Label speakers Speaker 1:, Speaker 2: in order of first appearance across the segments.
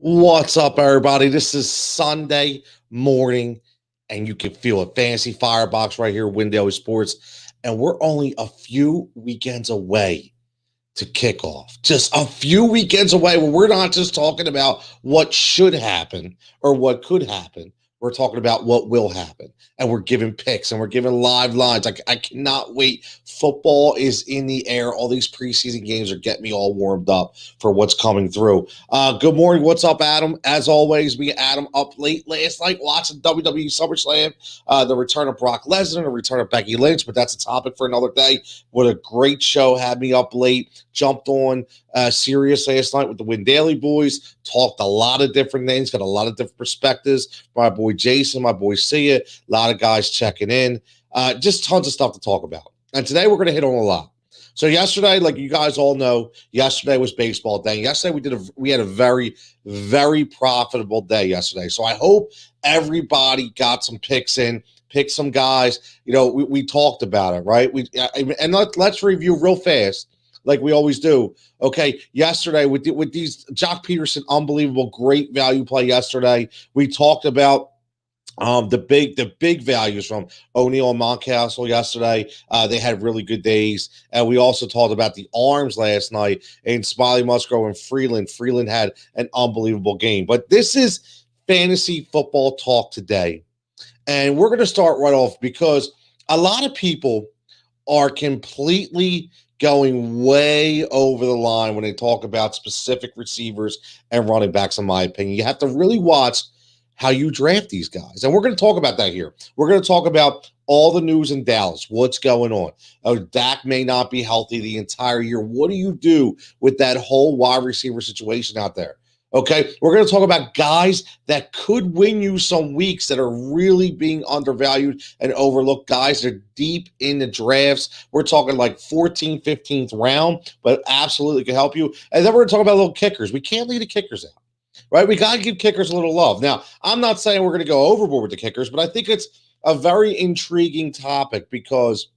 Speaker 1: What's up, everybody? This is Sunday morning, and you can feel it. Fantasy Firebox right here, Window Sports. And we're only a few weekends away to kick off. Just a few weekends away where we're not just talking about what should happen or what could happen. We're talking about what will happen. And we're giving picks and we're giving live lines. I cannot wait. Football is in the air. All these preseason games are getting me all warmed up for what's coming through. Good morning. What's up, Adam? As always, me and Adam up late last night watching WWE SummerSlam, the return of Brock Lesnar, the return of Becky Lynch, but that's a topic for another day. What a great show. Had me up late. Jumped on Sirius last night with the Win Daily boys. Talked a lot of different things. Got a lot of different perspectives. My boy Jason, my boy Sia. A lot of guys checking in. Just tons of stuff to talk about. And today we're going to hit on a lot. So yesterday, like you guys all know, yesterday was baseball day. Yesterday we had a very, very profitable day yesterday. So I hope everybody got some picks in, picked some guys. You know, we talked about it, right? Let's review real fast, like we always do. Okay, yesterday with these Jock Peterson, unbelievable, great value play yesterday. We talked about the big values from O'Neal and Mountcastle yesterday. They had really good days. And we also talked about the arms last night in Smiley Musgrove and Freeland. Freeland had an unbelievable game. But this is fantasy football talk today. And we're going to start right off because a lot of people are completely going way over the line when they talk about specific receivers and running backs, in my opinion. You have to really watch how you draft these guys. And we're going to talk about that here. We're going to talk about all the news in Dallas, what's going on. Dak may not be healthy the entire year. What do you do with that whole wide receiver situation out there? Okay, we're going to talk about guys that could win you some weeks that are really being undervalued and overlooked. Guys that are deep in the drafts. We're talking like 14th, 15th round, but absolutely can help you. And then we're going to talk about little kickers. We can't leave the kickers out. Right, we got to give kickers a little love. Now, I'm not saying we're going to go overboard with the kickers, but I think it's a very intriguing topic because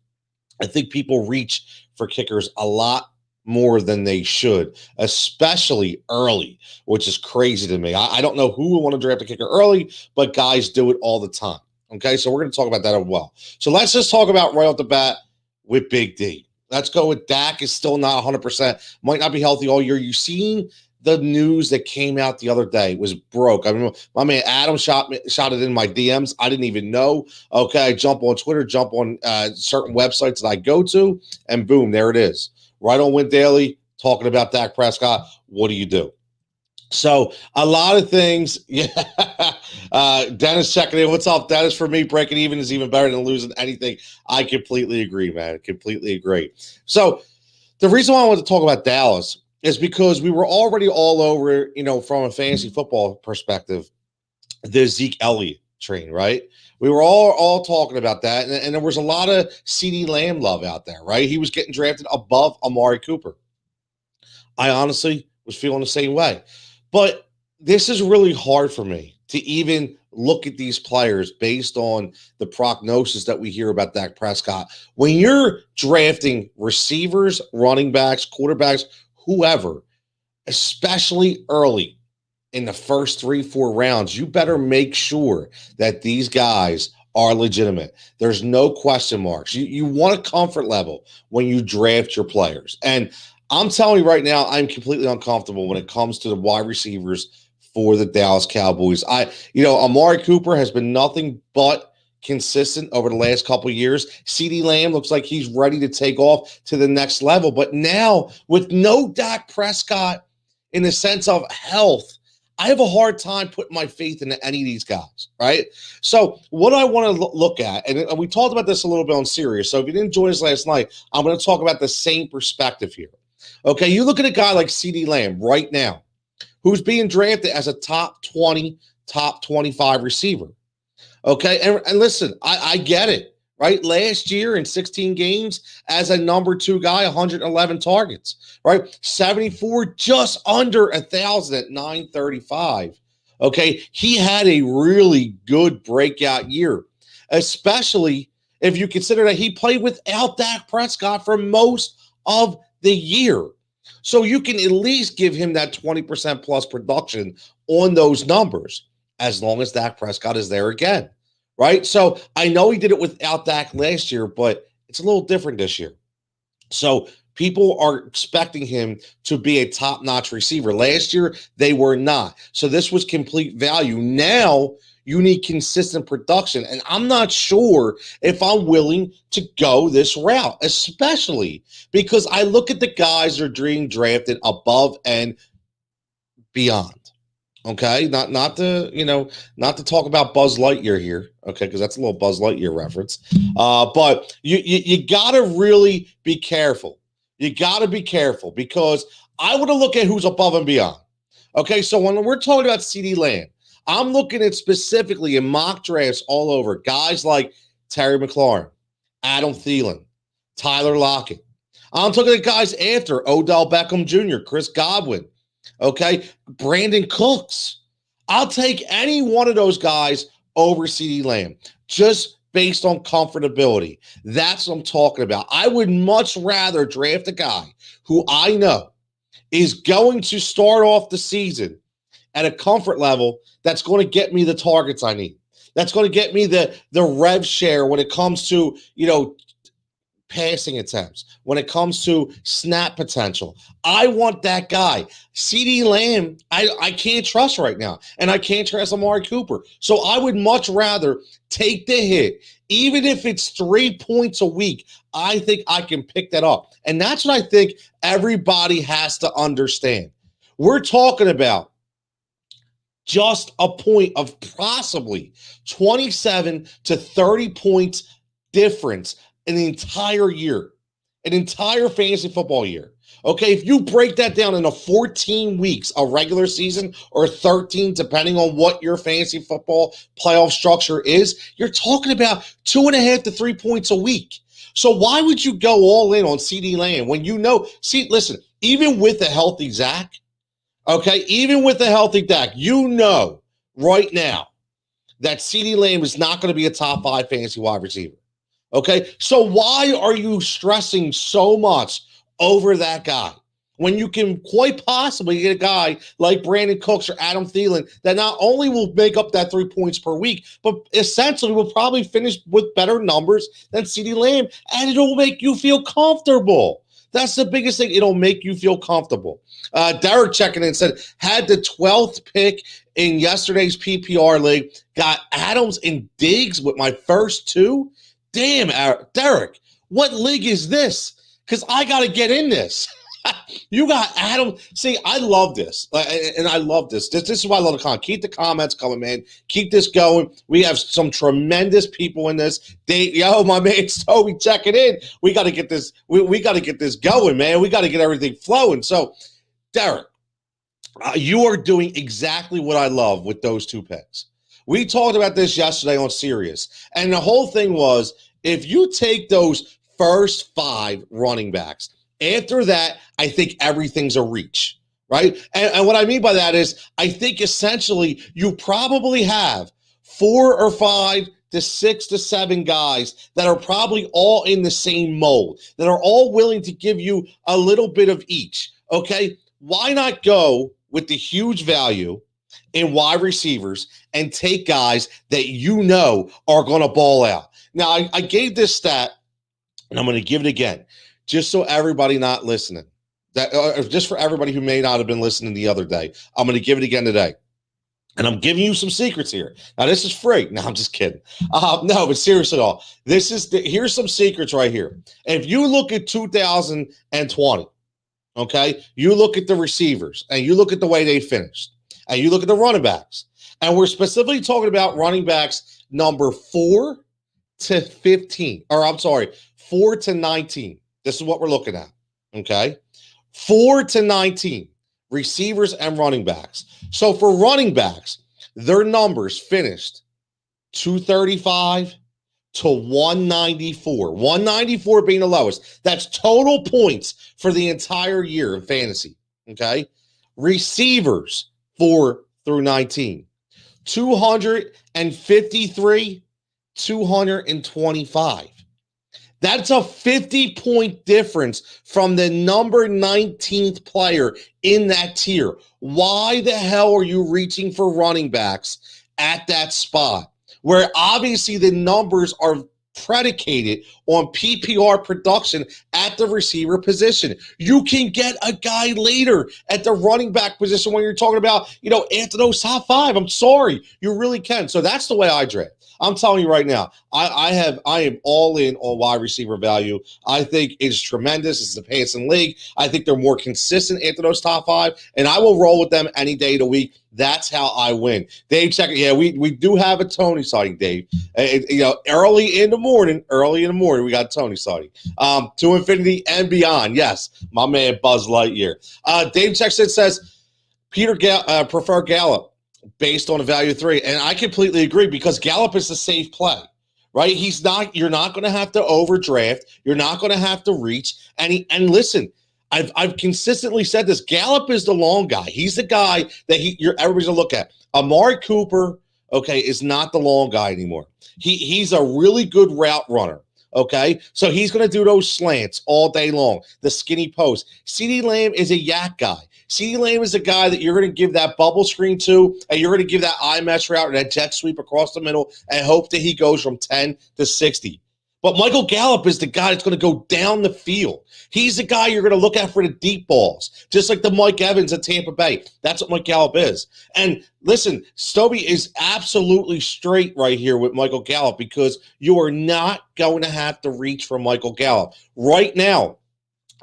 Speaker 1: I think people reach for kickers a lot more than they should, especially early, which is crazy to me. I don't know who would want to draft a kicker early, but guys do it all the time. Okay, so we're going to talk about that as well. So let's just talk about right off the bat with Big D. Let's go with Dak is still not 100%, might not be healthy all year. You've seen the news that came out the other day was broke. I mean, my man Adam shot it in my DMs. I didn't even know. Okay, I jump on Twitter, jump on certain websites that I go to, and boom, there it is. Right on Win Daily, talking about Dak Prescott. What do you do? So a lot of things. Yeah. Dennis checking in. What's up, Dennis? For me, breaking even is even better than losing anything. I completely agree, man. Completely agree. So the reason why I want to talk about Dallas is because we were already all over, from a fantasy football perspective, the Zeke Elliott train, right? We were all talking about that, and there was a lot of CeeDee Lamb love out there, right? He was getting drafted above Amari Cooper. I honestly was feeling the same way. But this is really hard for me to even look at these players based on the prognosis that we hear about Dak Prescott. When you're drafting receivers, running backs, quarterbacks, whoever, especially early in the first 3-4 rounds, you better make sure that these guys are legitimate. There's no question marks. You want a comfort level when you draft your players. And I'm telling you right now, I'm completely uncomfortable when it comes to the wide receivers for the Dallas Cowboys. Amari Cooper has been nothing but consistent over the last couple of years. CeeDee Lamb looks like he's ready to take off to the next level. But now, with no Dak Prescott in the sense of health, I have a hard time putting my faith into any of these guys, right? So what I want to look at, and we talked about this a little bit on Sirius, so if you didn't join us last night, I'm going to talk about the same perspective here. Okay, you look at a guy like CeeDee Lamb right now, who's being drafted as a top 20, top 25 receiver. Okay, and listen, I get it, right? Last year in 16 games as a number 2 guy, 111 targets, right? 74, just under 1,000 at 935. Okay, he had a really good breakout year, especially if you consider that he played without Dak Prescott for most of the year. So you can at least give him that 20% plus production on those numbers as long as Dak Prescott is there again, right? So I know he did it without Dak last year, but it's a little different this year. So people are expecting him to be a top-notch receiver. Last year, they were not. So this was complete value. Now you need consistent production. And I'm not sure if I'm willing to go this route, especially because I look at the guys that are being drafted above and beyond. Okay, not to talk about Buzz Lightyear here, okay, because that's a little Buzz Lightyear reference. But you gotta really be careful. You gotta be careful because I want to look at who's above and beyond. Okay, so when we're talking about CD Lamb, I'm looking at specifically in mock drafts all over guys like Terry McLaurin, Adam Thielen, Tyler Lockett. I'm talking at guys after Odell Beckham Jr., Chris Godwin. Okay, Brandon Cooks. I'll take any one of those guys over CD Lamb just based on comfortability. That's what I'm talking about. I would much rather draft a guy who I know is going to start off the season at a comfort level that's going to get me the targets I need. That's going to get me the rev share when it comes to, passing attempts, when it comes to snap potential. I want that guy. CD Lamb, I can't trust right now, and I can't trust Amari Cooper. So I would much rather take the hit, even if it's 3 points a week. I think I can pick that up. And that's what I think everybody has to understand. We're talking about just a point of possibly 27 to 30 points difference in the entire year, an entire fantasy football year. Okay, if you break that down into 14 weeks, a regular season, or 13, depending on what your fantasy football playoff structure is, you're talking about 2.5 to 3 points a week. So why would you go all in on CD Lamb when listen, even with a healthy Zach, okay, even with a healthy Dak, right now that CD Lamb is not going to be a top 5 fantasy wide receiver. Okay, so why are you stressing so much over that guy when you can quite possibly get a guy like Brandon Cooks or Adam Thielen that not only will make up that 3 points per week, but essentially will probably finish with better numbers than CD Lamb, and it'll make you feel comfortable. That's the biggest thing. It'll make you feel comfortable. Derek checking in said, had the 12th pick in yesterday's PPR league, got Adams and Diggs with my first two. Damn, Derek, what league is this? Because I got to get in this. You got Adam. See, I love this. And I love this. This is why I love the comment. Keep the comments coming, man. Keep this going. We have some tremendous people in this. My man Toby checking in. We got to get this. We got to get this going, man. We got to get everything flowing. So, Derek, you are doing exactly what I love with those two picks. We talked about this yesterday on Sirius, and the whole thing was if you take those first 5 running backs, after that, I think everything's a reach, right? And what I mean by that is I think essentially you probably have 4 or 5 to 6 to 7 guys that are probably all in the same mold, that are all willing to give you a little bit of each, okay? Why not go with the huge value in wide receivers and take guys that are going to ball out? Now, I gave this stat, and I'm going to give it again, just so everybody not listening, just for everybody who may not have been listening the other day. I'm going to give it again today. And I'm giving you some secrets here. Now, this is free. No, I'm just kidding. No, but seriously, here's some secrets right here. If you look at 2020, okay, you look at the receivers, and you look at the way they finished, and you look at the running backs, and we're specifically talking about running backs number 4 to 15, or I'm sorry, 4 to 19. This is what we're looking at, okay? 4 to 19, receivers and running backs. So for running backs, their numbers finished 235 to 194. 194 being the lowest. That's total points for the entire year in fantasy, okay? Receivers, 4 through 19. 253, 225. That's a 50-point difference from the number 19th player in that tier. Why the hell are you reaching for running backs at that spot where obviously the numbers are predicated on PPR production at the receiver position? You can get a guy later at the running back position when you're talking about, after those top five. I'm sorry, you really can. So that's the way I draft. I'm telling you right now, I am all in on wide receiver value. I think it's tremendous. It's the passing league. I think they're more consistent after those top five, and I will roll with them any day of the week. That's how I win. Dave, check it. Yeah, we do have a Tony sighting, Dave. Early in the morning, we got Tony sighting. To infinity and beyond. Yes, my man Buzz Lightyear. Dave checks in, says Peter prefer Gallup based on a value of 3, and I completely agree because Gallop is a safe play, right? You're not going to have to overdraft. You're not going to have to reach. And listen, I've consistently said this. Gallup is the long guy. He's the guy that everybody's gonna look at. Amari Cooper, okay, is not the long guy anymore. He's a really good route runner. Okay, so he's going to do those slants all day long, the skinny post. CeeDee Lamb is a yak guy. CeeDee Lamb is a guy that you're going to give that bubble screen to, and you're going to give that eye mesh route or that jet sweep across the middle and hope that he goes from 10 to 60. But Michael Gallup is the guy that's going to go down the field. He's the guy you're going to look at for the deep balls, just like the Mike Evans at Tampa Bay. That's what Mike Gallup is. And listen, Stobie is absolutely straight right here with Michael Gallup because you are not going to have to reach for Michael Gallup. Right now,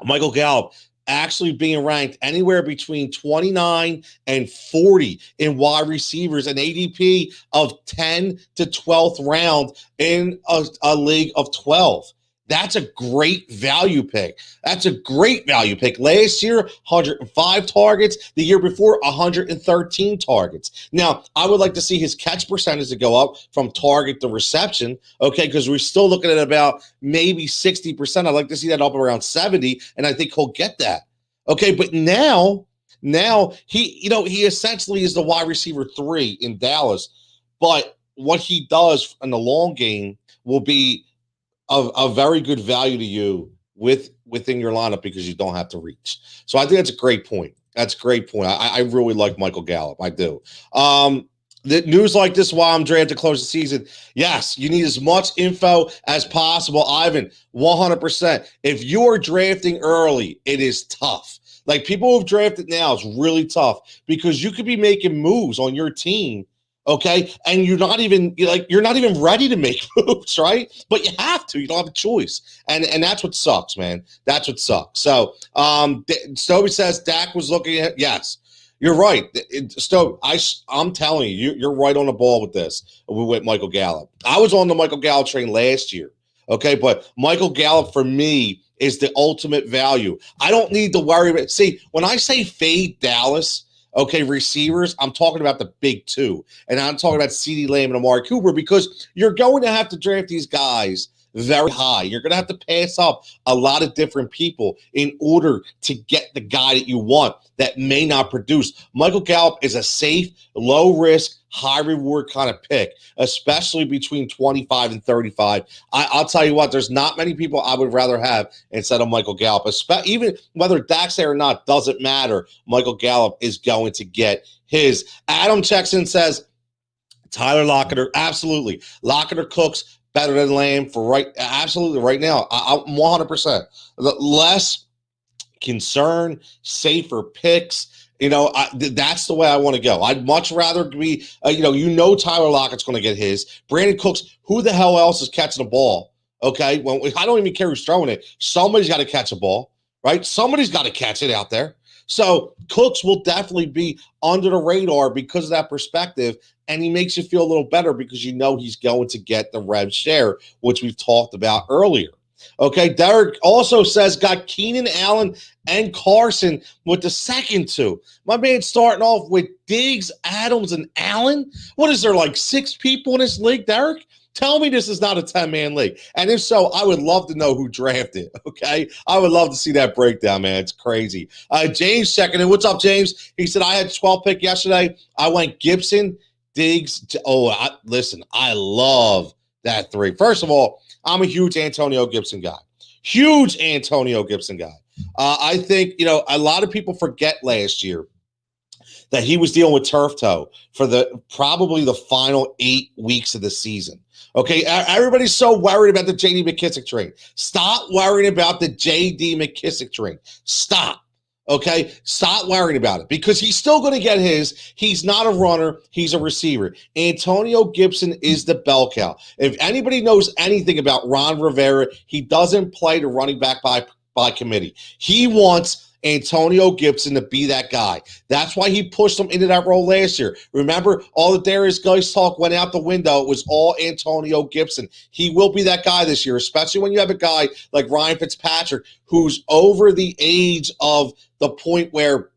Speaker 1: Michael Gallup actually being ranked anywhere between 29 and 40 in wide receivers, an ADP of 10 to 12th round in a league of 12. That's a great value pick. Last year, 105 targets. The year before, 113 targets. Now, I would like to see his catch percentage to go up from target to reception, okay, because we're still looking at about maybe 60%. I'd like to see that up around 70, and I think he'll get that. Okay, but now he essentially is the wide receiver 3 in Dallas, but what he does in the long game will be a very good value to you within your lineup because you don't have to reach. So I think that's a great point. I really like Michael Gallup. I do. The news like this while I'm drafting to close the season. Yes, you need as much info as possible. Ivan, 100%. If you are drafting early, it is tough. Like people who've drafted now, it's really tough because you could be making moves on your team. Okay, and you're not even ready to make moves, right? But you have to. You don't have a choice, and that's what sucks, man. That's what sucks. So, Stovey says Dak was looking at. Yes, you're right, Stovey. I'm telling you, you're right on the ball with this. With Michael Gallup, I was on the Michael Gallup train last year. Okay, but Michael Gallup for me is the ultimate value. I don't need to worry about. See, when I say fade Dallas. Okay, receivers, I'm talking about the big 2. And I'm talking about CeeDee Lamb and Amari Cooper because you're going to have to draft these guys very high. You're going to have to pass up a lot of different people in order to get the guy that you want that may not produce. Michael Gallup is a safe, low-risk, high-reward kind of pick, especially between 25 and 35. I'll tell you what, there's not many people I would rather have instead of Michael Gallup. Even whether Dak's there or not, doesn't matter. Michael Gallup is going to get his. Adam checks in, says, Tyler Lockett, absolutely. Lockett or Cooks, better than Lamb absolutely right now. I'm 100%. Less concern, safer picks. That's the way I want to go. I'd much rather be, Tyler Lockett's going to get his. Brandon Cooks, who the hell else is catching the ball? Okay, well, I don't even care who's throwing it. Somebody's got to catch a ball, right? Somebody's got to catch it out there. So Cooks will definitely be under the radar because of that perspective, and he makes you feel a little better because he's going to get the rev share, which we've talked about earlier. Okay, Derek also says got Keenan Allen and Carlson with the second 2. My man starting off with Diggs, Adams, and Allen. What is there, like 6 people in this league, Derek? Tell me this is not a 10-man league. And if so, I would love to know who drafted, okay? I would love to see that breakdown, man. It's crazy. James checking in. What's up, James? He said, I had 12 pick yesterday. I went Gibson, Diggs. I love that 3. First of all, I'm a huge Antonio Gibson guy. Huge Antonio Gibson guy. I think, a lot of people forget last year that he was dealing with turf toe for probably the final 8 weeks of the season. Okay, everybody's so worried about the J.D. McKissick trade. Stop worrying about the J.D. McKissick trade. Stop. Okay, stop worrying about it because he's still going to get his. He's not a runner. He's a receiver. Antonio Gibson is the bell cow. If anybody knows anything about Ron Rivera, he doesn't play the running back by committee. He wants Antonio Gibson to be that guy. That's why he pushed him into that role last year. Remember, all the Darius Geis talk went out the window. It was all Antonio Gibson. He will be that guy this year, especially when you have a guy like Ryan Fitzpatrick who's over the age of the point where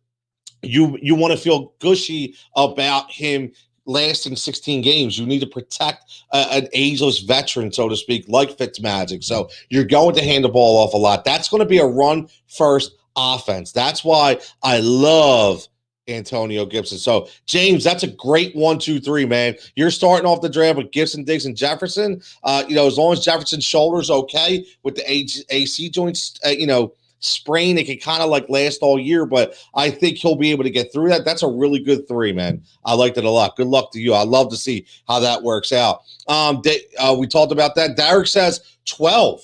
Speaker 1: you want to feel gushy about him lasting 16 games. You need to protect an ageless veteran, so to speak, like Fitzmagic. So you're going to hand the ball off a lot. That's going to be a run-first offense. That's why I love Antonio Gibson. So, James, that's a great 1, 2, 3, man. You're starting off the draft with Gibson, Diggs, and Jefferson. As long as Jefferson's shoulder's okay with the AC joints, sprain, it can kind of last all year, but I think he'll be able to get through that. That's a really good 3, man. I liked it a lot. Good luck to you. I'd love to see how that works out. We talked about that. Derek says 12.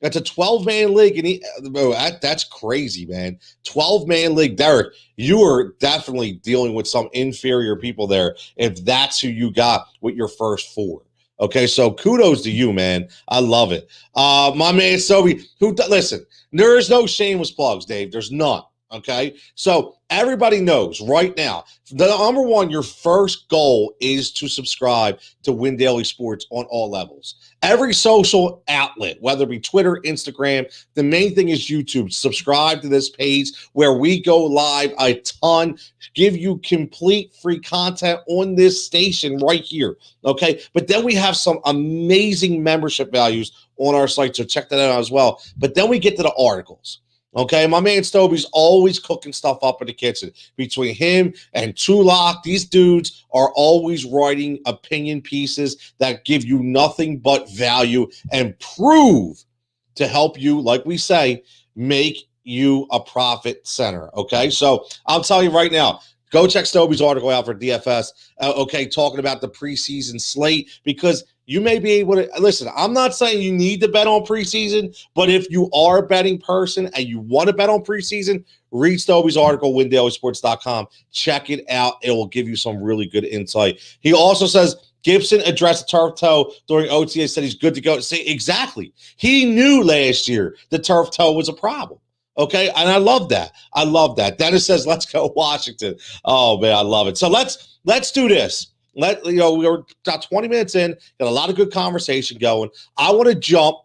Speaker 1: That's a 12-man league, and that's crazy, man. 12-man league. Derek, you are definitely dealing with some inferior people there if that's who you got with your first 4. Okay, so kudos to you, man. I love it. My man, Sobe, listen, there is no shameless plugs, Dave. There's none. Okay, so everybody knows right now, the number one, your first goal is to subscribe to Win Daily Sports on all levels. Every social outlet, whether it be Twitter, Instagram, the main thing is YouTube. Subscribe to this page where we go live a ton, give you complete free content on this station right here. Okay, but then we have some amazing membership values on our site, so check that out as well. But then we get to the articles. Okay, my man Stobie's always cooking stuff up in the kitchen. Between him and Tulak, these dudes are always writing opinion pieces that give you nothing but value and prove to help you, like we say, make you a profit center. Okay, so I'll tell you right now, go check Stobie's article out for DFS. Talking about the preseason slate, because you may be able to listen. I'm not saying you need to bet on preseason, but if you are a betting person and you want to bet on preseason, read Stobie's article, windailysports.com. Check it out. It will give you some really good insight. He also says Gibson addressed the turf toe during OTA, said he's good to go. Say exactly. He knew last year the turf toe was a problem. Okay, and I love that. I love that. Dennis says, "Let's go Washington." Oh man, I love it. So let's do this. We're about 20 minutes in, got a lot of good conversation going. I want to jump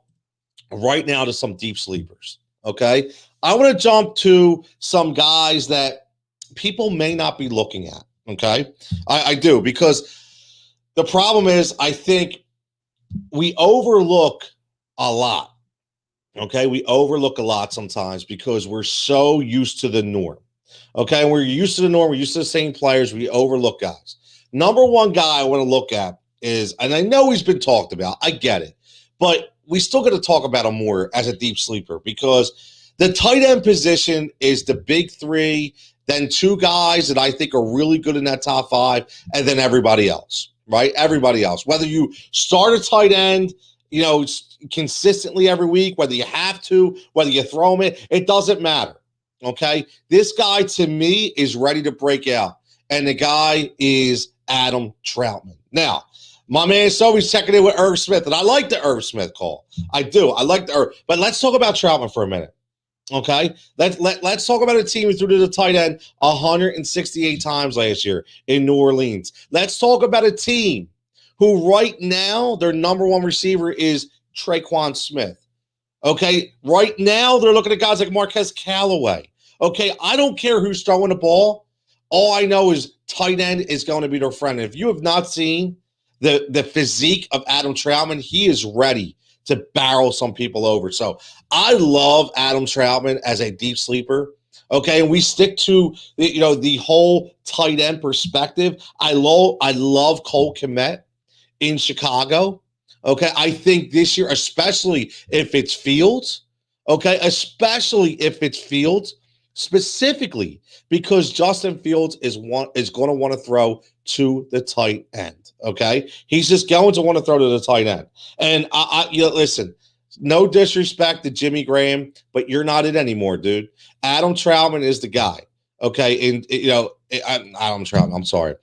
Speaker 1: right now to some deep sleepers. Okay, I want to jump to some guys that people may not be looking at. Okay, I do, because the problem is I think we overlook a lot. Okay, we overlook a lot sometimes because we're so used to the norm. Okay, we're used to the norm. We're used to the same players. We overlook guys. Number one guy I want to look at is, and I know he's been talked about, I get it, but we still got to talk about him more as a deep sleeper, because the tight end position is the big 3, then 2 guys that I think are really good in that top 5, and then everybody else, right? Everybody else. Whether you start a tight end, consistently every week, whether you have to, whether you throw him in, it doesn't matter. Okay, this guy to me is ready to break out, and the guy is Adam Troutman. Now, my man Sobe's checking in with Irv Smith, and I like the Irv Smith call. I do. I like the Irv, but let's talk about Troutman for a minute. Okay, let's talk about a team who threw to the tight end 168 times last year in New Orleans. Let's talk about a team who right now their number one receiver is Traequan Smith. Okay, right now they're looking at guys like Marquez Callaway. Okay, I don't care who's throwing the ball. All I know is tight end is going to be their friend. If you have not seen the physique of Adam Troutman, he is ready to barrel some people over. So I love Adam Troutman as a deep sleeper. Okay, and we stick to the whole tight end perspective. I love Cole Comet in Chicago. Okay, I think this year, especially if it's Fields, okay, especially if it's Fields, specifically because Justin Fields is going to want to throw to the tight end. Okay, he's just going to want to throw to the tight end. And listen, no disrespect to Jimmy Graham, but you're not it anymore, dude. Adam Troutman is the guy. Okay, and Adam Troutman. I'm sorry,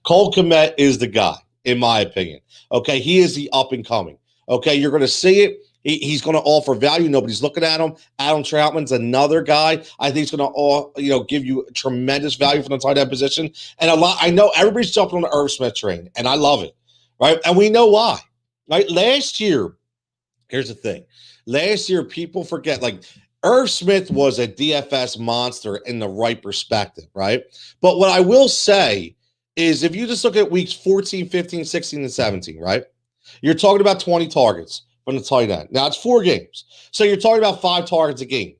Speaker 1: Cole Comet is the guy, in my opinion. Okay, he is the up and coming. Okay, you're going to see it. He's going to offer value. Nobody's looking at him. Adam Troutman's another guy. I think he's going to give you tremendous value from the tight end position. And I know everybody's jumping on the Irv Smith train, and I love it, right? And we know why, right? Last year, here's the thing. Last year, people forget, like, Irv Smith was a DFS monster in the right perspective, right? But what I will say is if you just look at weeks 14, 15, 16, and 17, right? You're talking about 20 targets from the tight end. Now, it's 4 games. So you're talking about 5 targets a game.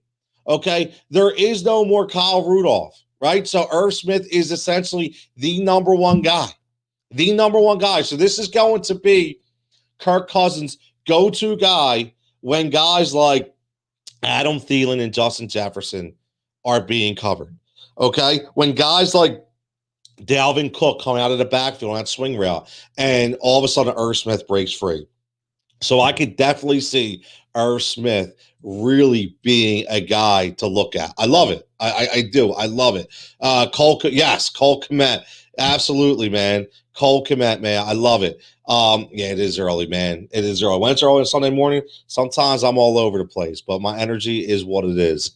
Speaker 1: Okay? There is no more Kyle Rudolph, right? So Irv Smith is essentially the number one guy. The number one guy. So this is going to be Kirk Cousins' go-to guy when guys like Adam Thielen and Justin Jefferson are being covered. Okay? When guys like Dalvin Cook come out of the backfield on that swing route, and all of a sudden Irv Smith breaks free. So I could definitely see Irv Smith really being a guy to look at. I love it. I do. I love it. Cole Comet. Absolutely, man. Cole Comet, man. I love it. Yeah, it is early, man. It is early. When it's early on Sunday morning, sometimes I'm all over the place, but my energy is what it is.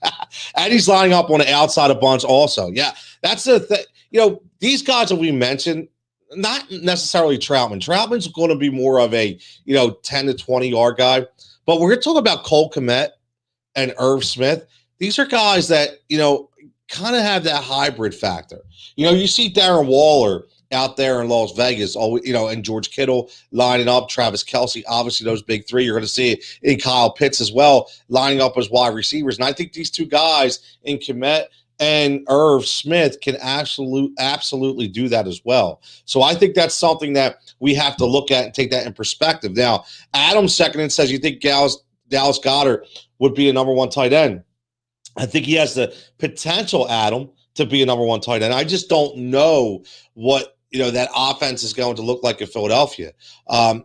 Speaker 1: And he's lining up on the outside a bunch also. Yeah, that's the thing. These guys that we mentioned, not necessarily Troutman. Troutman's going to be more of a, 10 to 20 yard guy. But we're talking about Cole Comet and Irv Smith. These are guys that, kind of have that hybrid factor. You see Darren Waller out there in Las Vegas, and George Kittle lining up, Travis Kelce, obviously those big 3. You're going to see it in Kyle Pitts as well, lining up as wide receivers. And I think these 2 guys in Comet and Irv Smith can absolutely do that as well. So I think that's something that we have to look at and take that in perspective. Now, Adam second says, you think Dallas Goedert would be a number 1 tight end? I think he has the potential, Adam, to be a number 1 tight end. I just don't know what that offense is going to look like in Philadelphia. I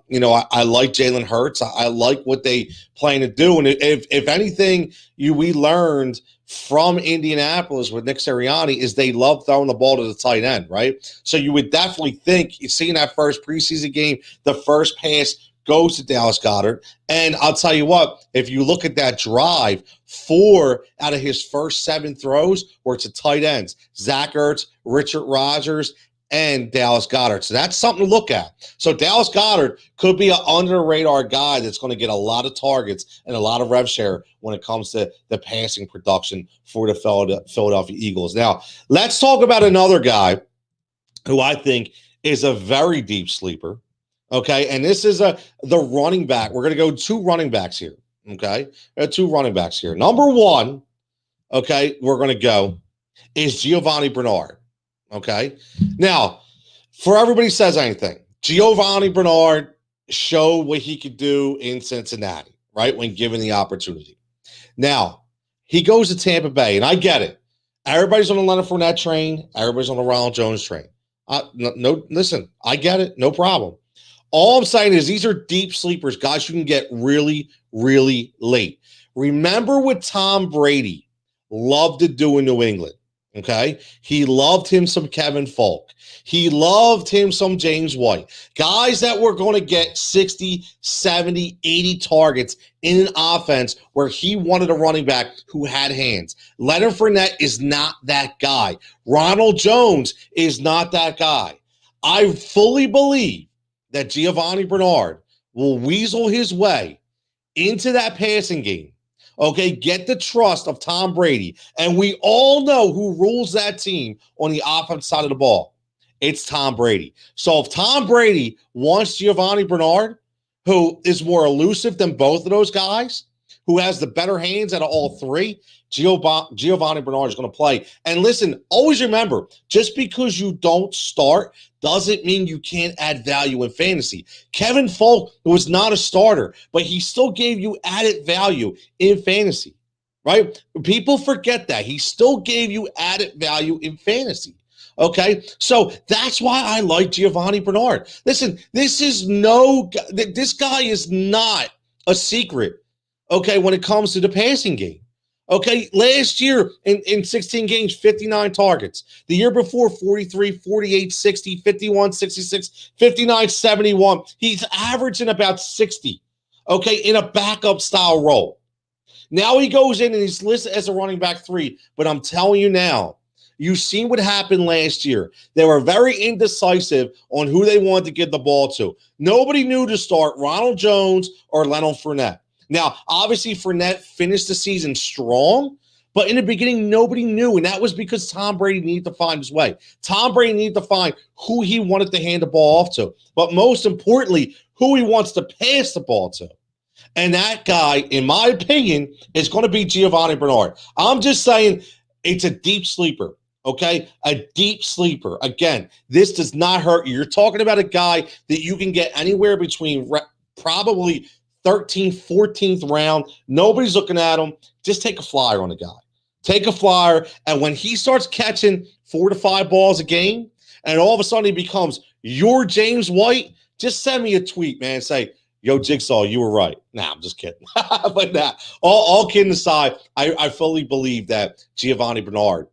Speaker 1: like Jalen Hurts. I like what they plan to do. And if anything, we learned from Indianapolis with Nick Sirianni is they love throwing the ball to the tight end, right? So you would definitely think, seeing that first preseason game, the first pass goes to Dallas Goedert. And I'll tell you what, if you look at that drive, 4 out of his first 7 throws were to tight ends, Zach Ertz, Richard Rodgers, and Dallas Goedert. So that's something to look at. So Dallas Goedert could be an under-the-radar guy that's going to get a lot of targets and a lot of rev share when it comes to the passing production for the Philadelphia Eagles. Now, let's talk about another guy who I think is a very deep sleeper, okay? And this is the running back. We're going to go 2 running backs here, okay? 2 running backs here. Number 1, okay, we're going to go is Giovanni Bernard. Okay. Now, for everybody says anything, Giovanni Bernard showed what he could do in Cincinnati, right? When given the opportunity. Now, he goes to Tampa Bay, and I get it. Everybody's on the Leonard Fournette train. Everybody's on the Ronald Jones train. Listen, I get it. No problem. All I'm saying is these are deep sleepers, guys you can get really, really late. Remember what Tom Brady loved to do in New England. Okay. He loved him some Kevin Falk. He loved him some James White. Guys that were going to get 60, 70, 80 targets in an offense where he wanted a running back who had hands. Leonard Fournette is not that guy. Ronald Jones is not that guy. I fully believe that Giovanni Bernard will weasel his way into that passing game. Okay, get the trust of Tom Brady. And we all know who rules that team on the offensive side of the ball. It's Tom Brady. So if Tom Brady wants Giovanni Bernard, who is more elusive than both of those guys, who has the better hands out of all three, Giovanni Bernard is going to play. And listen, always remember, just because you don't start doesn't mean you can't add value in fantasy. Kevin Folk was not a starter, but he still gave you added value in fantasy, right? People forget that. He still gave you added value in fantasy. Okay, so that's why I like Giovanni Bernard. Listen, this guy is not a secret, okay, when it comes to the passing game. Okay, last year in 16 games, 59 targets. The year before, 43, 48, 60, 51, 66, 59, 71. He's averaging about 60, okay, in a backup style role. Now he goes in and he's listed as a running back 3, but I'm telling you now, you've seen what happened last year. They were very indecisive on who they wanted to give the ball to. Nobody knew to start Ronald Jones or Leonard Fournette. Now, obviously, Fournette finished the season strong, but in the beginning, nobody knew, and that was because Tom Brady needed to find his way. Tom Brady needed to find who he wanted to hand the ball off to, but most importantly, who he wants to pass the ball to. And that guy, in my opinion, is going to be Giovanni Bernard. I'm just saying it's a deep sleeper. Okay, a deep sleeper. Again, this does not hurt you. You're talking about a guy that you can get anywhere between probably 13th, 14th round. Nobody's looking at him. Just take a flyer on the guy. Take a flyer, and when he starts catching 4 to 5 balls a game, and all of a sudden he becomes your James White, just send me a tweet, man. Say, yo, Jigsaw, you were right. Nah, I'm just kidding. But nah, all kidding aside, I fully believe that Giovanni Bernard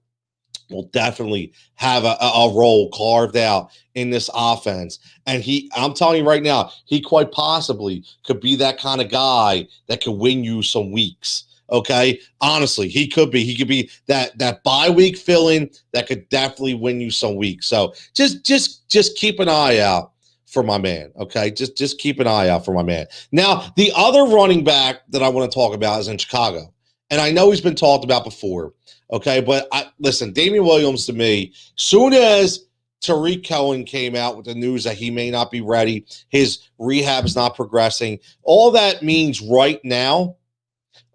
Speaker 1: will definitely have a role carved out in this offense. And I'm telling you right now, he quite possibly could be that kind of guy that could win you some weeks. Okay? Honestly, he could be. He could be that bye week fill-in that could definitely win you some weeks. So just keep an eye out for my man. Okay? Just keep an eye out for my man. Now, the other running back that I want to talk about is in Chicago. And I know he's been talked about before. Okay, but listen, Damien Williams to me, soon as Tariq Cohen came out with the news that he may not be ready, his rehab is not progressing, all that means right now,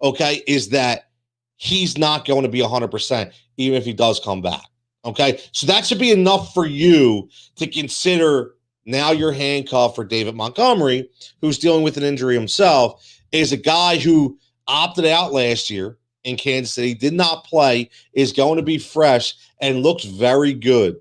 Speaker 1: okay, is that he's not going to be 100%, even if he does come back. Okay, so that should be enough for you to consider now your handcuff for David Montgomery, who's dealing with an injury himself, is a guy who opted out last year in Kansas City, did not play, is going to be fresh, and looks very good.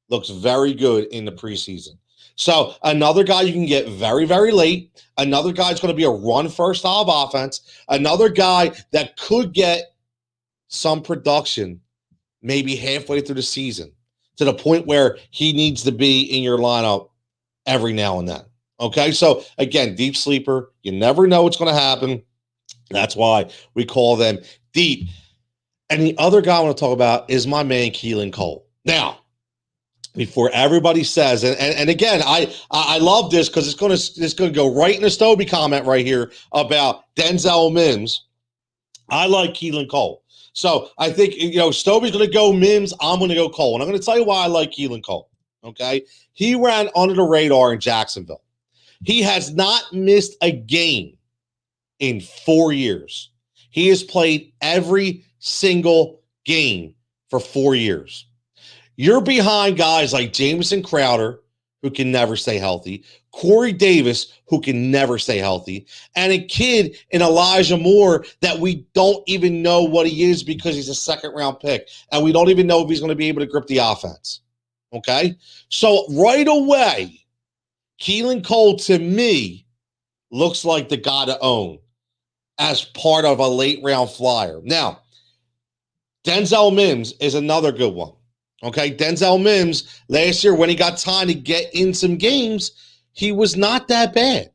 Speaker 1: Looks very good in the preseason. So another guy you can get very, very late. Another guy is going to be a run-first style of offense. Another guy that could get some production maybe halfway through the season to the point where he needs to be in your lineup every now and then. Okay, so again, deep sleeper. You never know what's going to happen. That's why we call them deep. And the other guy I want to talk about is my man, Keelan Cole. Now, before everybody says, and again, I love this because it's going to go right in the Stobie comment right here about Denzel Mims. I like Keelan Cole. So I think, Stobie's going to go Mims. I'm going to go Cole. And I'm going to tell you why I like Keelan Cole. Okay. He ran under the radar in Jacksonville. He has not missed a game in 4 years. He has played every single game for 4 years. You're behind guys like Jamison Crowder, who can never stay healthy, Corey Davis, who can never stay healthy, and a kid in Elijah Moore that we don't even know what he is because he's a second-round pick, and we don't even know if he's going to be able to grip the offense. Okay? So right away, Keelan Cole, to me, looks like the guy to own as part of a late-round flyer. Now, Denzel Mims is another good one. Okay, Denzel Mims, last year when he got time to get in some games, he was not that bad.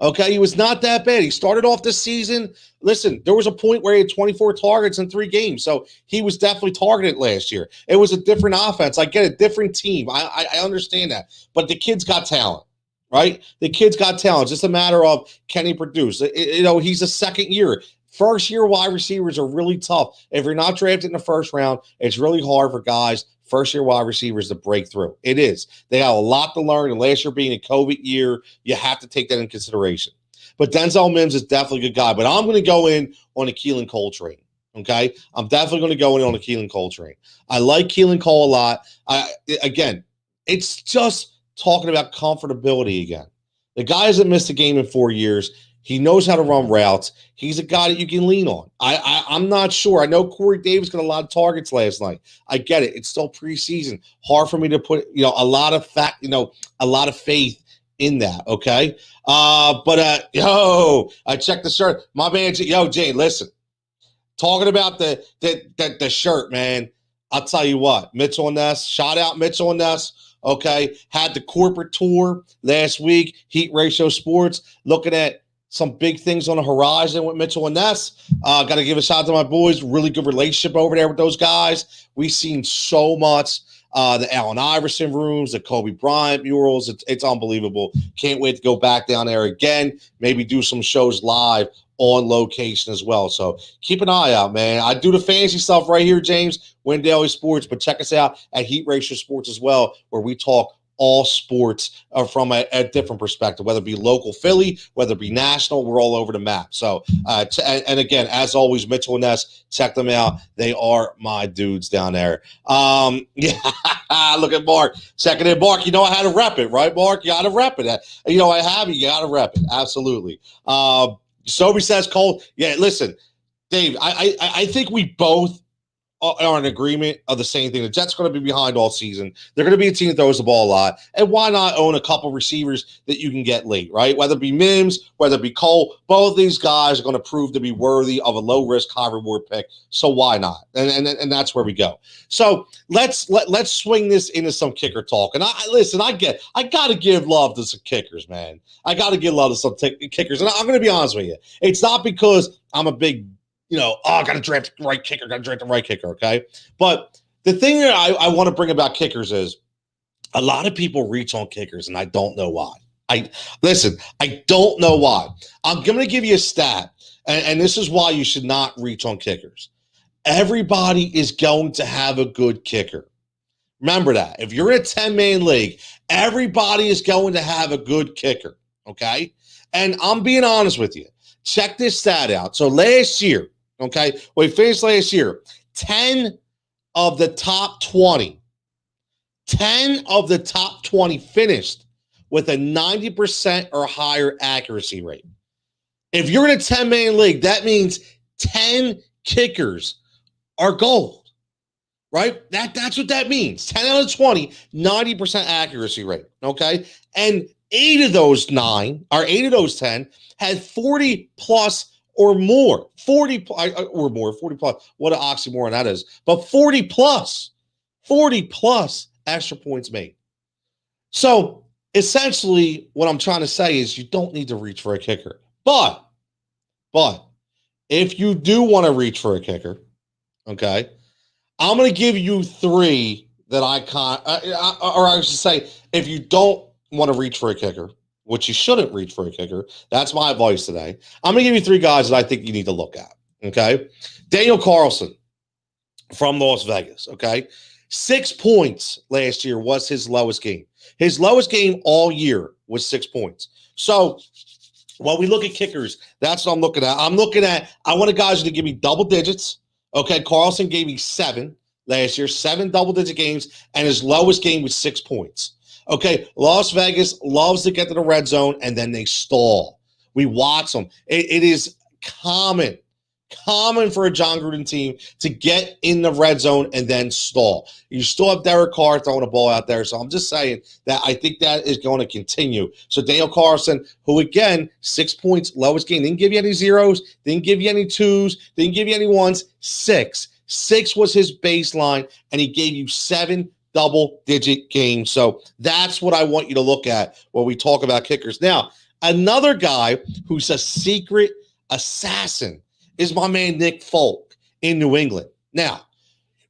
Speaker 1: Okay, he was not that bad. He started off this season. Listen, there was a point where he had 24 targets in 3 games, so he was definitely targeted last year. It was a different offense. I get a different team. I understand that. But the kid's got talent. Right? The kid's got talent. It's just a matter of can he produce? He's a second year. First year wide receivers are really tough. If you're not drafted in the first round, it's really hard for guys, first year wide receivers, to break through. It is. They have a lot to learn. And last year being a COVID year, you have to take that in consideration. But Denzel Mims is definitely a good guy. But I'm going to go in on a Keelan Cole train. Okay, I'm definitely going to go in on a Keelan Cole train. I like Keelan Cole a lot. Again, it's just talking about comfortability again. The guy hasn't missed a game in 4 years. He knows how to run routes. He's a guy that you can lean on. I'm not sure. I know Corey Davis got a lot of targets last night. I get it. It's still preseason. Hard for me to put, a lot of faith in that. Okay. I checked the shirt. My man, Jane, listen. Talking about the shirt, man. I'll tell you what, Mitchell and Ness, shout out Mitchell and Ness. Okay. Had the corporate tour last week, Heat Ratio Sports, looking at some big things on the horizon with Mitchell and Ness. Got to give a shout out to my boys. Really good relationship over there with those guys. We've seen so much. The Allen Iverson rooms, the Kobe Bryant murals. It's unbelievable. Can't wait to go back down there again. Maybe do some shows live on location as well. So keep an eye out, man. I do the fantasy stuff right here, James, Win Daily Sports, but check us out at Heat Ratio Sports as well, where we talk all sports from a different perspective, whether it be local Philly, whether it be national, we're all over the map. So, and again, as always, Mitchell and Ness, check them out. They are my dudes down there. Look at Mark. Checking in, Mark. You know I had to rep it, right, Mark? You got to rep it. I have you got to rep it. Absolutely. Sobe says, Cole, yeah, listen, Dave, I think we both are in agreement of the same thing. The Jets are going to be behind all season. They're going to be a team that throws the ball a lot. And why not own a couple receivers that you can get late, right? Whether it be Mims, whether it be Cole, both these guys are going to prove to be worthy of a low-risk, high-reward pick. So why not? And that's where we go. So let's swing this into some kicker talk. And I got to give love to some kickers, man. I got to give love to some kickers. And I'm going to be honest with you. It's not because I'm a big I got to draft the right kicker, okay? But the thing that I want to bring about kickers is a lot of people reach on kickers, and I don't know why. I don't know why. I'm going to give you a stat, and this is why you should not reach on kickers. Everybody is going to have a good kicker. Remember that. If you're in a 10-man league, everybody is going to have a good kicker, okay? And I'm being honest with you. Check this stat out. So last year, okay, we finished last year, 10 of the top 20 finished with a 90% or higher accuracy rate. If you're in a 10-man league, that means 10 kickers are gold, right? That's what that means. 10 out of 20, 90% accuracy rate, okay? And 8 of those 10 had 40 plus or more. 40 or more, 40 plus. What an oxymoron that is. But 40 plus extra points made. So essentially what I'm trying to say is you don't need to reach for a kicker. But if you do want to reach for a kicker, okay, I'm going to give you 3 that I should say, if you don't want to reach for a kicker, which you shouldn't reach for a kicker, that's my advice today. I'm going to give you 3 guys that I think you need to look at, okay? Daniel Carlson from Las Vegas, okay? 6 points last year was his lowest game. His lowest game all year was 6 points. So when we look at kickers, that's what I'm looking at. I want guys to give me double digits, okay? Carlson gave me 7 last year, 7 double-digit games, and his lowest game was 6 points. Okay, Las Vegas loves to get to the red zone, and then they stall. We watch them. It is common for a John Gruden team to get in the red zone and then stall. You still have Derek Carr throwing a ball out there, so I'm just saying that I think that is going to continue. So Daniel Carlson, who again, 6 points, lowest game, didn't give you any zeros, didn't give you any 2s, didn't give you any 1s, 6. 6 was his baseline, and he gave you 7 double-digit games. So that's what I want you to look at when we talk about kickers. Now, another guy who's a secret assassin is my man Nick Folk in New England. Now,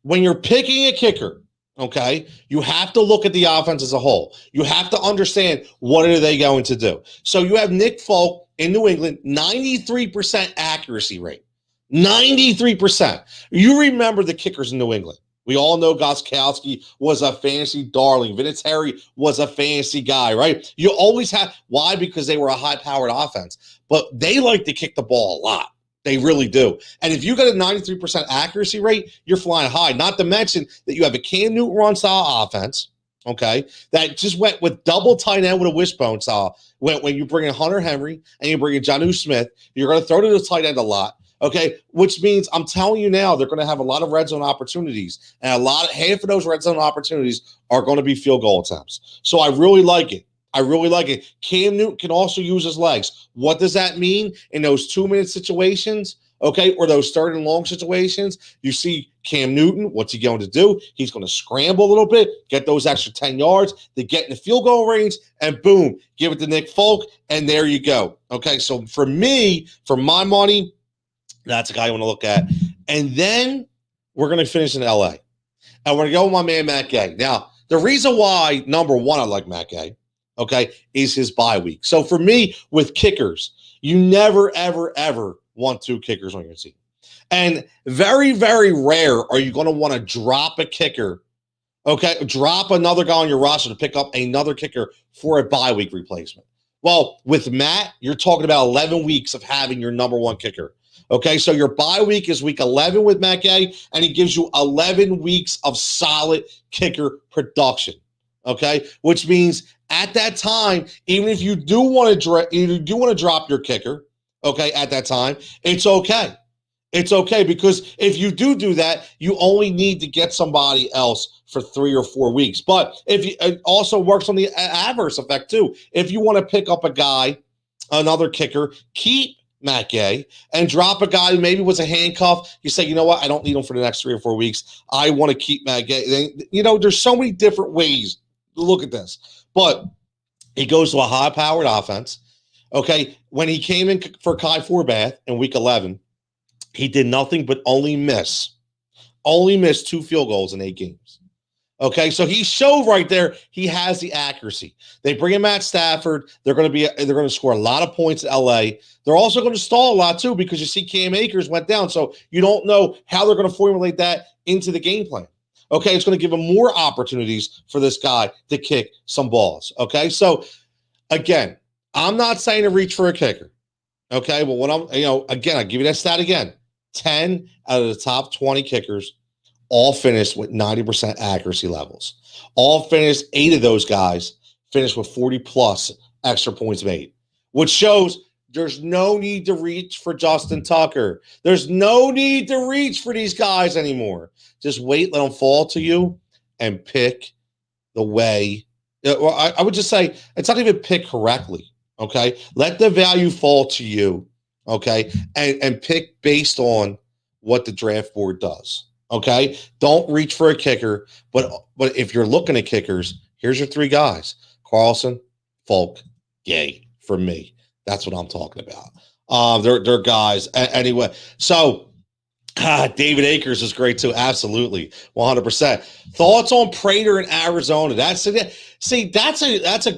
Speaker 1: when you're picking a kicker, okay, you have to look at the offense as a whole. You have to understand what are they going to do. So you have Nick Folk in New England, 93% accuracy rate. 93%. You remember the kickers in New England. We all know Gostkowski was a fantasy darling. Vinatieri was a fantasy guy, right? You always have, why? Because they were a high-powered offense. But they like to kick the ball a lot. They really do. And if you got a 93% accuracy rate, you're flying high. Not to mention that you have a Cam Newton run style offense, okay, that just went with double tight end with a wishbone style. When you bring in Hunter Henry and you bring in Jonnu Smith, you're going to throw to the tight end a lot. Okay, which means I'm telling you now, they're going to have a lot of red zone opportunities, and half of those red zone opportunities are going to be field goal attempts. So I really like it. I really like it. Cam Newton can also use his legs. What does that mean in those 2-minute situations? Okay, or those 3rd and long situations? You see Cam Newton, what's he going to do? He's going to scramble a little bit, get those extra 10 yards, they get in the field goal range, and boom, give it to Nick Folk, and there you go. Okay, so for me, for my money, that's a guy I want to look at. And then we're going to finish in LA. And we're going to go with my man, Matt Gay. Now, the reason why, number one, I like Matt Gay, okay, is his bye week. So for me, with kickers, you never, ever, ever want 2 kickers on your team. And very, very rare are you going to want to drop a kicker, okay, drop another guy on your roster to pick up another kicker for a bye week replacement. Well, with Matt, you're talking about 11 weeks of having your number 1 kicker. Okay, so your bye week is week 11 with Matt Gay, and he gives you 11 weeks of solid kicker production. Okay, which means at that time, even if you do want to drop your kicker, okay, at that time, it's okay. It's okay, because if you do that, you only need to get somebody else for 3 or 4 weeks. But it also works on the adverse effect too. If you want to pick up a guy, another kicker, keep Matt Gay and drop a guy who maybe was a handcuff. You say, you know what? I don't need him for the next 3 or 4 weeks. I want to keep Matt Gay. You know, there's so many different ways to look at this. But he goes to a high-powered offense. Okay, when he came in for Kai Forbath in week 11, he did nothing but only miss 2 field goals in 8 games. Okay, so he showed right there he has the accuracy. They bring in Matt Stafford. They're going to score a lot of points in LA. They're also going to stall a lot too, because you see Cam Akers went down, so you don't know how they're going to formulate that into the game plan. Okay, it's going to give him more opportunities for this guy to kick some balls. Okay, so again, I'm not saying to reach for a kicker. Okay, but what again, I'll give you that stat again. 10 out of the top 20 kickers all finished with 90% accuracy levels. All finished, 8 of those guys finished with 40-plus extra points made, which shows there's no need to reach for Justin Tucker. There's no need to reach for these guys anymore. Just wait, let them fall to you, and pick the way. I would just say it's not even pick correctly, okay? Let the value fall to you, okay? And pick based on what the draft board does. Okay, don't reach for a kicker, but if you're looking at kickers, here's your 3 guys: Carlson, Folk, Gay. For me, that's what I'm talking about. They're guys anyway. So David Akers is great too, absolutely, 100%. Thoughts on Prater in Arizona? That's a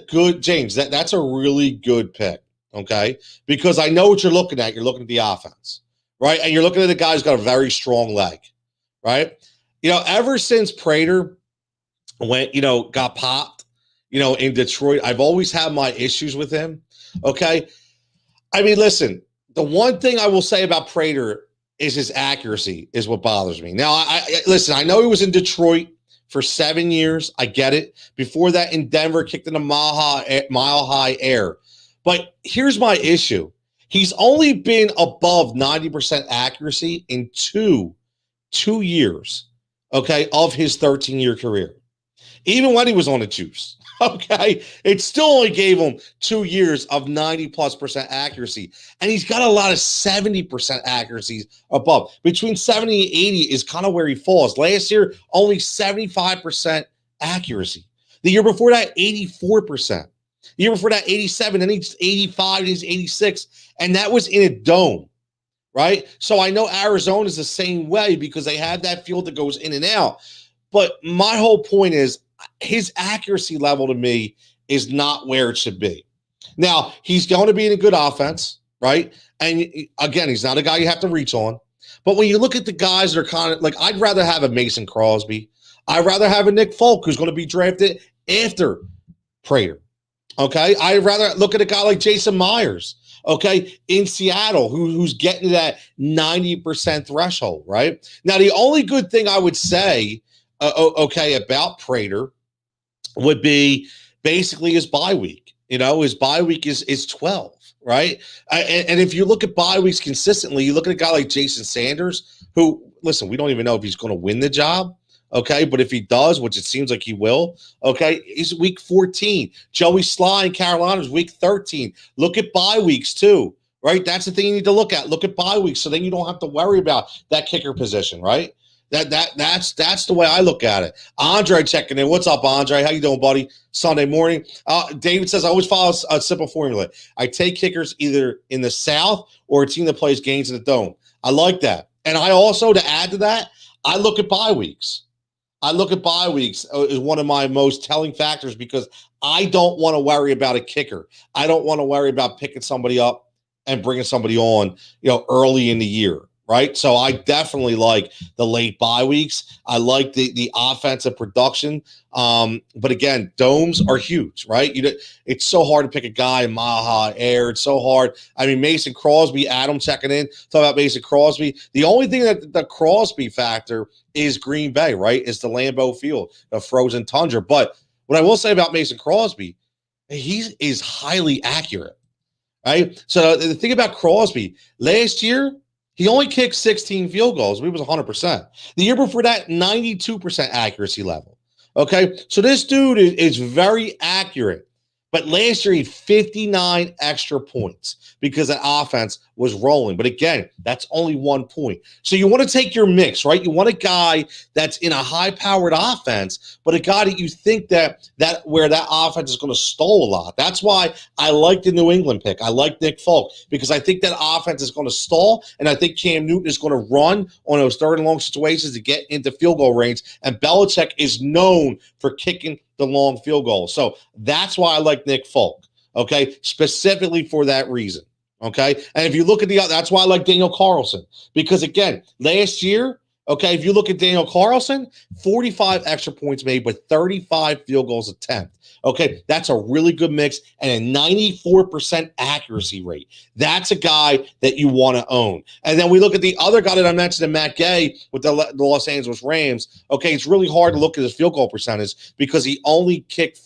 Speaker 1: good, James. That's a really good pick. Okay, because I know what you're looking at. You're looking at the offense, right? And you're looking at the guy who's got a very strong leg. Right? Ever since Prater got popped, in Detroit, I've always had my issues with him. Okay. I mean, listen, the one thing I will say about Prater is his accuracy is what bothers me. Now, listen, I know he was in Detroit for 7 years. I get it. Before that, in Denver, kicked in a mile-high air. But here's my issue. He's only been above 90% accuracy in two years, okay, of his 13-year career. Even when he was on the juice, okay, it still only gave him 2 years of 90+% accuracy. And he's got a lot of 70% accuracies above. Between 70 and 80 is kind of where he falls. Last year, only 75% accuracy. The year before that, 84%. The year before that, 87. Then he's 85, he's 86. And that was in a dome. Right? So I know Arizona is the same way because they have that field that goes in and out. But my whole point is his accuracy level to me is not where it should be. Now, he's going to be in a good offense, right? And again, he's not a guy you have to reach on. But when you look at the guys that are kind of like, I'd rather have a Mason Crosby. I'd rather have a Nick Folk, who's going to be drafted after Prater. Okay, I'd rather look at a guy like Jason Myers, okay, in Seattle, who's getting to that 90% threshold, right? Now, the only good thing I would say, okay, about Prater would be basically his bye week. His bye week is 12, right? And if you look at bye weeks consistently, you look at a guy like Jason Sanders, who, listen, we don't even know if he's going to win the job. Okay, but if he does, which it seems like he will, okay, he's week 14. Joey Sly in Carolina is week 13. Look at bye weeks too, right? That's the thing you need to look at. Look at bye weeks, so then you don't have to worry about that kicker position, right? That's the way I look at it. Andre checking in. What's up, Andre? How you doing, buddy? Sunday morning. David says, I always follow a simple formula. I take kickers either in the South or a team that plays games in the Dome. I like that. And I also, to add to that, I look at bye weeks. I look at bye weeks as one of my most telling factors because I don't want to worry about a kicker. I don't want to worry about picking somebody up and bringing somebody on, early in the year, right? So I definitely like the late bye weeks. I like the offensive production. But again, domes are huge, right? It's so hard to pick a guy in Mile Air. It's so hard. I mean, Mason Crosby, Adam checking in, talk about Mason Crosby. The only thing that the Crosby factor is Green Bay, right? Is the Lambeau Field, the frozen tundra. But what I will say about Mason Crosby, he is highly accurate, right? So the thing about Crosby, last year, he only kicked 16 field goals. He was 100%. The year before that, 92% accuracy level. Okay, so this dude is very accurate. But last year, he had 59 extra points because that offense was rolling. But again, that's only 1 point. So you want to take your mix, right? You want a guy that's in a high-powered offense, but a guy that you think that where that offense is going to stall a lot. That's why I like the New England pick. I like Nick Folk because I think that offense is going to stall, and I think Cam Newton is going to run on those third and long situations to get into field goal range. And Belichick is known for kicking the long field goal. So that's why I like Nick Folk, okay, specifically for that reason, okay? And if you look at that's why I like Daniel Carlson, because again, last year, okay, if you look at Daniel Carlson, 45 extra points made, but 35 field goals attempt. Okay, that's a really good mix and a 94% accuracy rate. That's a guy that you want to own. And then we look at the other guy that I mentioned, Matt Gay, with the Los Angeles Rams. Okay, it's really hard to look at his field goal percentage because he only kicked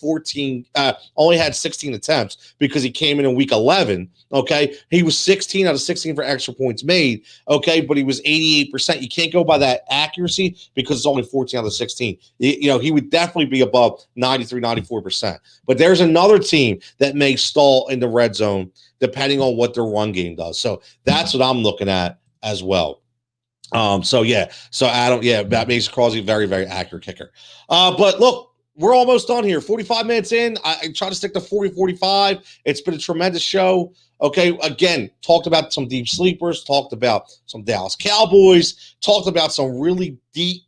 Speaker 1: only had 16 attempts because he came in week 11. Okay, he was 16 out of 16 for extra points made. Okay, but he was 88%. You can't go by that accuracy because it's only 14 out of 16. He would definitely be above 93, 94%. But there's another team that may stall in the red zone depending on what their run game does. So that's what I'm looking at as well. So Adam, that makes Crosby very, very accurate kicker. But look, we're almost done here. 45 minutes in. I try to stick to 40-45. It's been a tremendous show. Okay, again, talked about some deep sleepers, talked about some Dallas Cowboys, talked about some really deep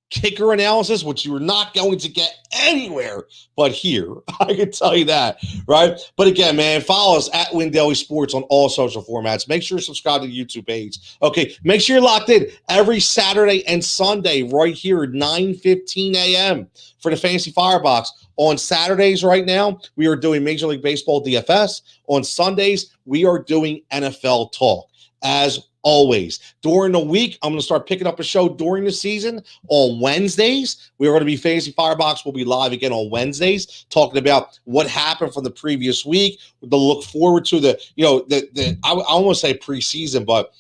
Speaker 1: kicker analysis, which you are not going to get anywhere but here. I can tell you that, right? But again, man, follow us at Win Daily Sports on all social formats. Make sure you subscribe to the YouTube page. Okay, make sure you're locked in every Saturday and Sunday right here at 9:15 a.m. for the Fantasy Firebox. On Saturdays right now, we are doing Major League Baseball DFS. On Sundays, we are doing NFL Talk. As always, during the week, I'm going to start picking up a show during the season on Wednesdays. We're going to be Fantasy Firebox. We'll be live again on Wednesdays, talking about what happened from the previous week. To look forward to I almost say preseason, but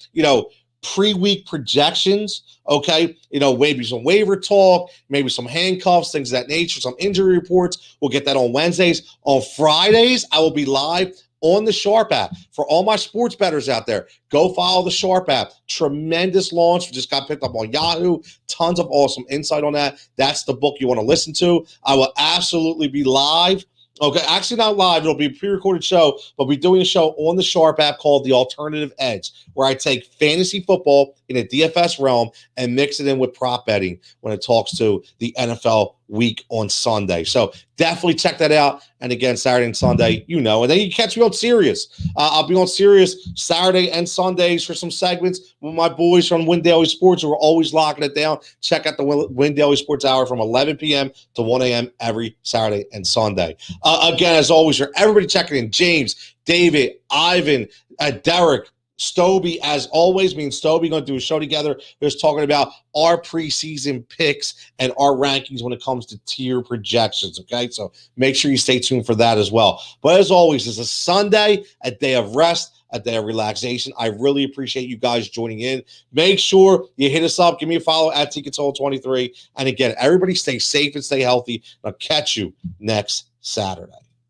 Speaker 1: pre-week projections. Okay, maybe some waiver talk, maybe some handcuffs, things of that nature, some injury reports. We'll get that on Wednesdays. On Fridays, I will be live on the Sharp app. For all my sports bettors out there, go follow the Sharp app. Tremendous launch. We just got picked up on Yahoo. Tons of awesome insight on that. That's the book you want to listen to. I will absolutely be live. Okay, actually not live. It'll be a pre-recorded show, but we'll be doing a show on the Sharp app called The Alternative Edge, where I take fantasy football in a DFS realm and mix it in with prop betting when it talks to the NFL week on Sunday. So definitely check that out. And again, Saturday and Sunday, and then you catch me on Sirius. I'll be on Sirius Saturday and Sundays for some segments with my boys from Win Daily Sports, who are always locking it down. Check out the Win Daily Sports Hour from 11 p.m. to 1 a.m. every Saturday and Sunday. Again, as always, for everybody checking in, James, David, Ivan, Derek, Stoby, as always, me and Stoby going to do a show together. Just talking about our preseason picks and our rankings when it comes to tier projections, okay? So make sure you stay tuned for that as well. But as always, it's a Sunday, a day of rest, a day of relaxation. I really appreciate you guys joining in. Make sure you hit us up. Give me a follow at Cutillo23. And again, everybody stay safe and stay healthy. I'll catch you next Saturday.